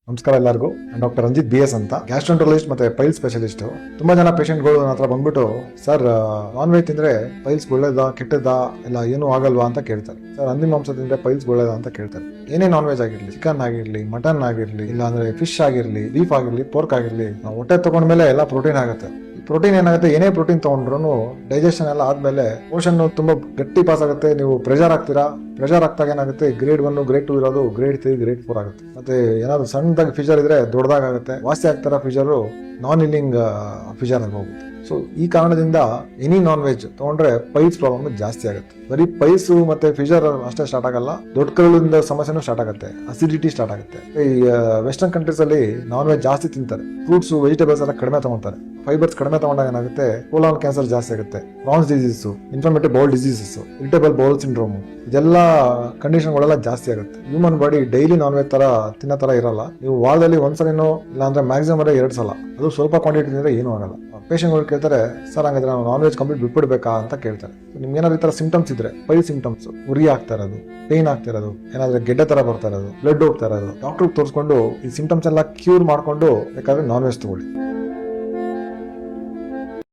ನಮಸ್ಕಾರ ಎಲ್ಲರಿಗೂ. Doctor Ranjit BS ಅಂತ, ಗ್ಯಾಸ್ಟ್ರೆಂಟರಾಲಜಿಸ್ಟ್ ಮತ್ತೆ ಪೈಲ್ ಸ್ಪೆಷಲಿಸ್ಟ್. ತುಂಬಾ ಜನ ಪೇಷಂಟ್ಗಳು ನನ್ನ ಹತ್ರ ಬಂದ್ಬಿಟ್ಟು, ಸರ್ ನಾನ್ ವೆಜ್ ತಿಂದ್ರೆ ಪೈಲ್ಸ್ ಒಳ್ಳೇದಾ ಕೆಟ್ಟದಾ ಇಲ್ಲ ಏನು ಆಗಲ್ವಾ ಅಂತ ಕೇಳ್ತಾರೆ. ಸರ್ ಹಂದಿ ಮಾಂಸ ತಿಂದ್ರೆ ಪೈಲ್ಸ್ ಒಳ್ಳೇದಾ ಅಂತ ಕೇಳ್ತಾರೆ. ಏನೇ ನಾನ್ ವೆಜ್ ಆಗಿರ್ಲಿ, ಚಿಕನ್ ಆಗಿರ್ಲಿ, ಮಟನ್ ಆಗಿರ್ಲಿ, ಇಲ್ಲ ಅಂದ್ರೆ ಫಿಶ್ ಆಗಿರ್ಲಿ, ಬೀಫ್ ಆಗಿರ್ಲಿ, ಪೋರ್ಕ್ ಆಗಿರ್ಲಿ, ನಾವು ಹೊಟ್ಟೆ ತಗೊಂಡ್ಮೇಲೆ ಎಲ್ಲ ಪ್ರೋಟೀನ್ ಆಗುತ್ತೆ. ಪ್ರೋಟೀನ್ ಏನಾಗುತ್ತೆ, ಏನೇ ಪ್ರೋಟೀನ್ ತಗೊಂಡ್ರು ಡೈಜೆಷನ್ ಎಲ್ಲ ಆದ್ಮೇಲೆ ಮೋಷನ್ ತುಂಬಾ ಗಟ್ಟಿ ಪಾಸ್ ಆಗುತ್ತೆ. ನೀವು ಪ್ರೆಷರ್ ಆಗ್ತೀರಾ, ಪ್ರೆಷರ್ ಆಗ್ತಾಗ ಏನಾಗುತ್ತೆ, ಗ್ರೇಡ್ 1 ಗ್ರೇಡ್ 2 ಇರೋದು ಗ್ರೇಡ್ 3 ಗ್ರೇಡ್ 4 ಆಗುತ್ತೆ. ಮತ್ತೆ ಏನಾದ್ರು ಸಣ್ಣದಾಗಿ ಫಿಶರ್ ಇದ್ರೆ ದೊಡ್ಡದಾಗುತ್ತೆ. ವಾಸಿ ಆಗ್ತಾರ ಫಿಶರು ನಾನ್ ಇಲ್ಲಿಂಗ್ ಫಿಶರ್ ಆಗಿ ಹೋಗುತ್ತೆ. ಸೊ ಈ ಕಾರಣದಿಂದ ಎನಿ ನಾನ್ ವೆಜ್ ತಗೊಂಡ್ರೆ ಪೈಲ್ಸ್ ಪ್ರಾಬ್ಲಮ್ ಜಾಸ್ತಿ ಆಗುತ್ತೆ. ಬರೀ ಪೈಲ್ಸ್ ಮತ್ತೆ ಫಿಶರ್ ಅಷ್ಟೇ ಸ್ಟಾರ್ಟ್ ಆಗಲ್ಲ, ದೊಡ್ಡ ಕರುಳಿಂದ ಸಮಸ್ಯೆನೂ ಸ್ಟಾರ್ಟ್ ಆಗುತ್ತೆ, ಅಸಿಡಿಟಿ ಸ್ಟಾರ್ಟ್ ಆಗುತ್ತೆ. ಈ ವೆಸ್ಟರ್ನ್ ಕಂಟ್ರೀಸ್ ಅಲ್ಲಿ ನಾನ್ ವೆಜ್ ಜಾಸ್ತಿ ತಿಂತಾರೆ, ಫ್ರೂಟ್ಸ್ ವೆಜಿಟೇಬಲ್ಸ್ ಎಲ್ಲ ಕಡಿಮೆ ತಗೊಂತಾರೆ. ಫೈಬರ್ಸ್ ಕಡಿಮೆ ತಗೊಂಡಾಗ ಏನಾಗುತ್ತೆ, ಕೋಲಾನ್ ಕ್ಯಾನ್ಸರ್ ಜಾಸ್ತಿ ಆಗುತ್ತೆ, Crohn's disease, inflammatory bowel diseases, irritable bowel syndrome, ಇದೆಲ್ಲ ಕಂಡೀಷನ್ಗಳೆಲ್ಲ ಜಾಸ್ತಿ ಆಗುತ್ತೆ. Human body daily non veg ತರ ತಿನ್ನೋ ತರ ಇರಲ್ಲ. ನೀವು ವಾರದಲ್ಲಿ ಒಂದ್ಸಲಿನೋ ಇಲ್ಲ ಅಂದ್ರೆ ಮ್ಯಾಕ್ಸಿಮಮ್ 2 ಸಲ, ಅದು ಸ್ವಲ್ಪ ಕ್ವಾಂಟಿಟಿ ತಿಂದ್ರೆ ಏನೂ ಆಗಲ್ಲ. ಪೇಷಂಟ್ಗಳು ಕೇಳ್ತಾರೆ, ಸರ್ ಹಂಗಾದ್ರೆ ನಾವು ನಾನ್ ವೆಜ್ ಕಂಪ್ಲೀಟ್ ಬಿಟ್ಬಿಡ್ಬೇಕಾ ಅಂತ ಕೇಳ್ತಾರೆ. ನಿಮ್ಗೆ ಏನಾದ್ರು ಈ ತರ ಸಿಂಟಮ್ಸ್ ಇದ್ರೆ, ಪೈಲ್ ಸಿಂಟಮ್ಸ್, ಉರಿ ಆಗ್ತಾ ಇರೋದು, ಪೇನ್ ಆಗ್ತಾ ಇರೋದು, ಏನಾದ್ರೆ ಗೆಡ್ಡೆ ತರ ಬರ್ತಾ ಇರೋದು, ಬ್ಲಡ್ ಹೋಗ್ತಾ ಇರೋದು, ಡಾಕ್ಟರ್ ತೋರಿಸ್ಕೊಂಡು ಈ ಸಿಂಟಮ್ಸ್ ಎಲ್ಲ ಕ್ಯೂರ್ ಮಾಡ್ಕೊಂಡು ಬೇಕಾದ್ರೆ ನಾನ್ ವೆಜ್ ತಗೊಳ್ಳಿ.